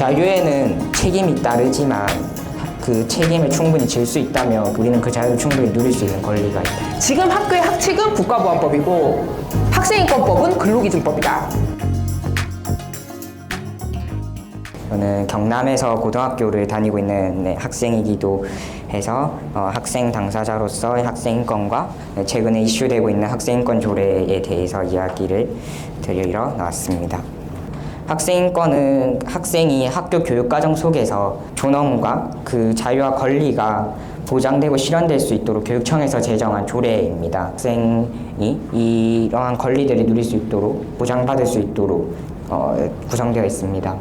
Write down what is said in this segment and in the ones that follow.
자유에는 책임이 따르지만 그 책임을 충분히 질 수 있다면 우리는 그 자유를 충분히 누릴 수 있는 권리가 있다. 지금 학교의 학칙은 국가보안법이고 학생인권법은 근로기준법이다. 저는 경남에서 고등학교를 다니고 있는 학생이기도 해서 학생 당사자로서 학생인권과 최근에 이슈되고 있는 학생인권 조례에 대해서 이야기를 드리러 나왔습니다. 학생인권은 학생이 학교 교육과정 속에서 존엄과 그 자유와 권리가 보장되고 실현될 수 있도록 교육청에서 제정한 조례입니다. 학생이 이러한 권리들을 누릴 수 있도록 보장받을 수 있도록 구성되어 있습니다.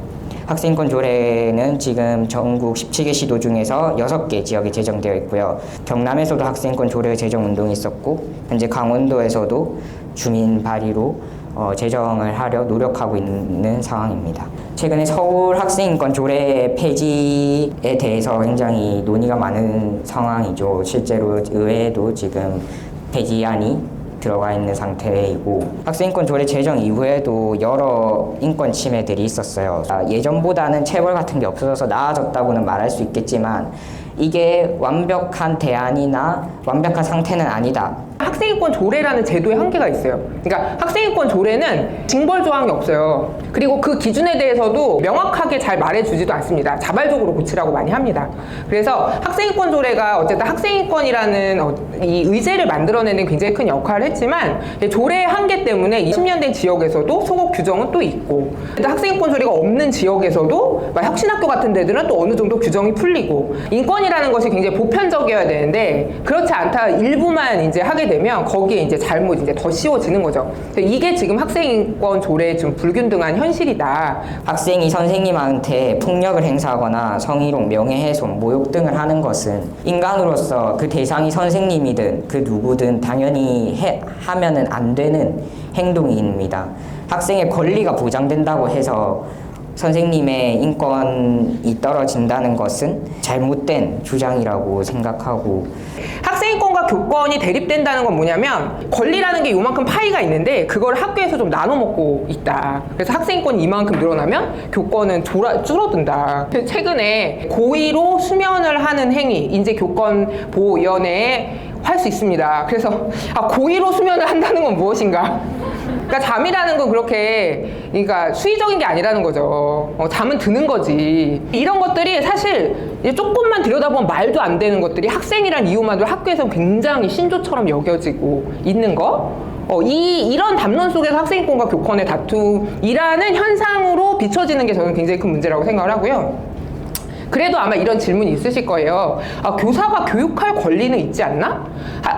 학생인권 조례는 지금 전국 17개 시도 중에서 6개 지역에 제정되어 있고요. 경남에서도 학생인권 조례 제정 운동이 있었고 현재 강원도에서도 주민 발의로 제정을 하려 노력하고 있는 상황입니다. 최근에 서울 학생인권 조례 폐지에 대해서 굉장히 논의가 많은 상황이죠. 실제로 의회에도 지금 폐지안이 들어가 있는 상태이고 학생인권 조례 제정 이후에도 여러 인권 침해들이 있었어요. 예전보다는 체벌 같은 게 없어져서 나아졌다고는 말할 수 있겠지만 이게 완벽한 대안이나 완벽한 상태는 아니다. 학생인권 조례라는 제도의 한계가 있어요. 그러니까 학생인권 조례는 징벌 조항이 없어요. 그리고 그 기준에 대해서도 명확하게 잘 말해주지도 않습니다. 자발적으로 고치라고 많이 합니다. 그래서 학생인권 조례가 어쨌든 학생인권이라는 이 의제를 만들어내는 굉장히 큰 역할을 했지만 조례의 한계 때문에 20년 된 지역에서도 소급 규정은 또 있고 학생인권 조례가 없는 지역에서도 혁신학교 같은 데들은 또 어느 정도 규정이 풀리고 인권이라는 것이 굉장히 보편적이어야 되는데 그렇지 않다 일부만 이제 하게 되면 거기에 이제 잘못 이제 더 씌워지는 거죠. 이게 지금 학생인권 조례의 좀 불균등한 현실이다. 학생이 선생님한테 폭력을 행사하거나 성희롱, 명예훼손, 모욕 등을 하는 것은 인간으로서 그 대상이 선생님이든 그 누구든 당연히 하면은 안 되는 행동입니다. 학생의 권리가 보장된다고 해서 선생님의 인권이 떨어진다는 것은 잘못된 주장이라고 생각하고 학생인권과 교권이 대립된다는 건 뭐냐면 권리라는 게 요만큼 파이가 있는데 그걸 학교에서 좀 나눠 먹고 있다. 그래서 학생인권이 이만큼 늘어나면 교권은 줄어든다. 최근에 고의로 수면을 하는 행위 인재교권보호위원회에 할 수 있습니다. 그래서 고의로 수면을 한다는 건 무엇인가? 그러니까 잠이라는 건 그러니까 수의적인 게 아니라는 거죠. 잠은 드는 거지. 이런 것들이 사실 조금만 들여다보면 말도 안 되는 것들이 학생이란 이유만으로 학교에서 굉장히 신조처럼 여겨지고 있는 거. 이런 담론 속에서 학생인권과 교권의 다툼이라는 현상으로 비춰지는 게 저는 굉장히 큰 문제라고 생각을 하고요. 그래도 아마 이런 질문이 있으실 거예요. 교사가 교육할 권리는 있지 않나?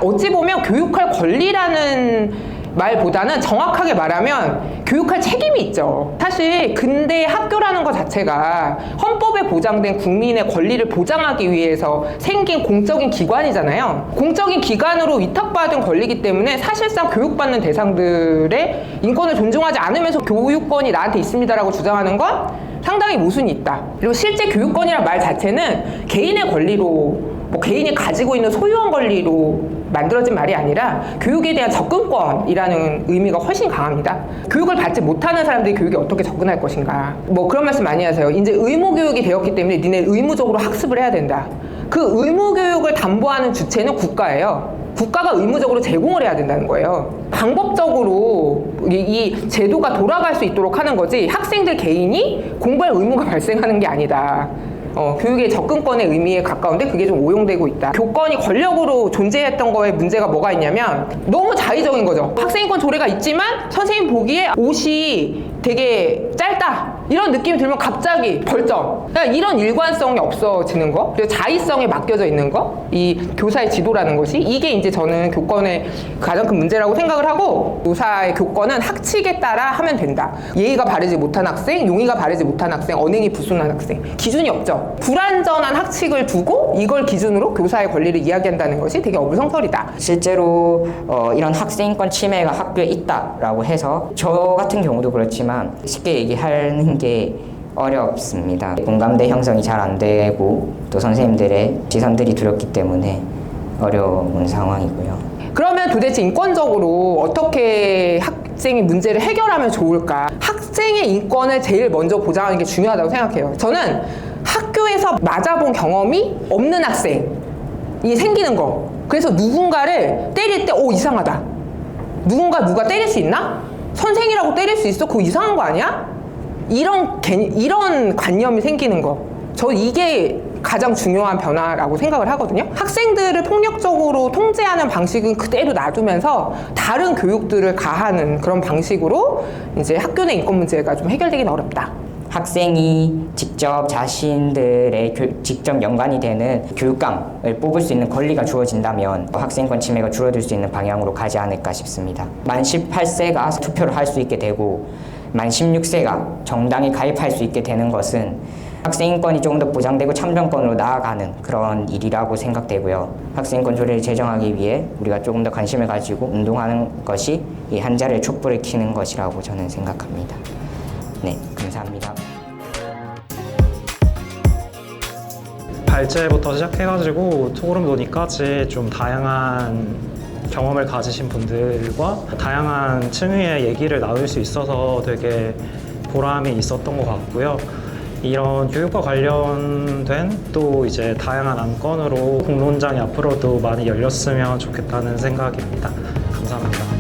어찌 보면 교육할 권리라는 말보다는 정확하게 말하면 교육할 책임이 있죠. 사실 근대 학교라는 것 자체가 헌법에 보장된 국민의 권리를 보장하기 위해서 생긴 공적인 기관이잖아요. 공적인 기관으로 위탁받은 권리이기 때문에 사실상 교육받는 대상들의 인권을 존중하지 않으면서 교육권이 나한테 있습니다라고 주장하는 건 상당히 모순이 있다. 그리고 실제 교육권이란 말 자체는 개인의 권리로 개인이 가지고 있는 소유한 권리로 만들어진 말이 아니라 교육에 대한 접근권이라는 의미가 훨씬 강합니다. 교육을 받지 못하는 사람들이 교육에 어떻게 접근할 것인가. 그런 말씀 많이 하세요. 이제 의무교육이 되었기 때문에 니네 의무적으로 학습을 해야 된다. 그 의무교육을 담보하는 주체는 국가예요. 국가가 의무적으로 제공을 해야 된다는 거예요. 방법적으로 이 제도가 돌아갈 수 있도록 하는 거지 학생들 개인이 공부할 의무가 발생하는 게 아니다. 교육의 접근권의 의미에 가까운데 그게 좀 오용되고 있다. 교권이 권력으로 존재했던 거에 문제가 뭐가 있냐면 너무 자의적인 거죠. 학생인권 조례가 있지만 선생님 보기에 옷이 되게 짧다 이런 느낌이 들면 갑자기 벌점. 그러니까 이런 일관성이 없어지는 거, 그리고 자의성에 맡겨져 있는 거, 이 교사의 지도라는 것이 이게 이제 저는 교권의 가장 큰 문제라고 생각을 하고 교사의 교권은 학칙에 따라 하면 된다. 예의가 바르지 못한 학생, 용의가 바르지 못한 학생, 언행이 부순한 학생 기준이 없죠. 불완전한 학칙을 두고 이걸 기준으로 교사의 권리를 이야기한다는 것이 되게 어불성설이다. 실제로 이런 학생인권 침해가 학교에 있다라고 해서 저 같은 경우도 그렇지만 쉽게 얘기하는 게 어렵습니다. 공감대 형성이 잘 안 되고 또 선생님들의 시선들이 두렵기 때문에 어려운 상황이고요. 그러면 도대체 인권적으로 어떻게 학생이 문제를 해결하면 좋을까? 학생의 인권을 제일 먼저 보장하는 게 중요하다고 생각해요. 저는 학교에서 맞아본 경험이 없는 학생이 생기는 거. 그래서 누군가를 때릴 때, 이상하다. 누가 때릴 수 있나? 선생이라고 때릴 수 있어? 그거 이상한 거 아니야? 이런 관념이 생기는 거. 저 이게 가장 중요한 변화라고 생각을 하거든요. 학생들을 폭력적으로 통제하는 방식은 그대로 놔두면서 다른 교육들을 가하는 그런 방식으로 이제 학교 내 인권 문제가 좀 해결되기는 어렵다. 학생이 직접 자신들의 직접 연관이 되는 교육감을 뽑을 수 있는 권리가 주어진다면 학생권 침해가 줄어들 수 있는 방향으로 가지 않을까 싶습니다. 만 18세가 투표를 할 수 있게 되고 만 16세가 정당에 가입할 수 있게 되는 것은 학생인권이 조금 더 보장되고 참정권으로 나아가는 그런 일이라고 생각되고요. 학생인권 조례를 제정하기 위해 우리가 조금 더 관심을 가지고 운동하는 것이 이 한자리의 촛불을 켜는 것이라고 저는 생각합니다. 네, 감사합니다. 발제부터 시작해가지고 소그룹 논의까지 좀 다양한 경험을 가지신 분들과 다양한 층위의 얘기를 나눌 수 있어서 되게 보람이 있었던 것 같고요. 이런 교육과 관련된 또 이제 다양한 안건으로 공론장이 앞으로도 많이 열렸으면 좋겠다는 생각입니다. 감사합니다.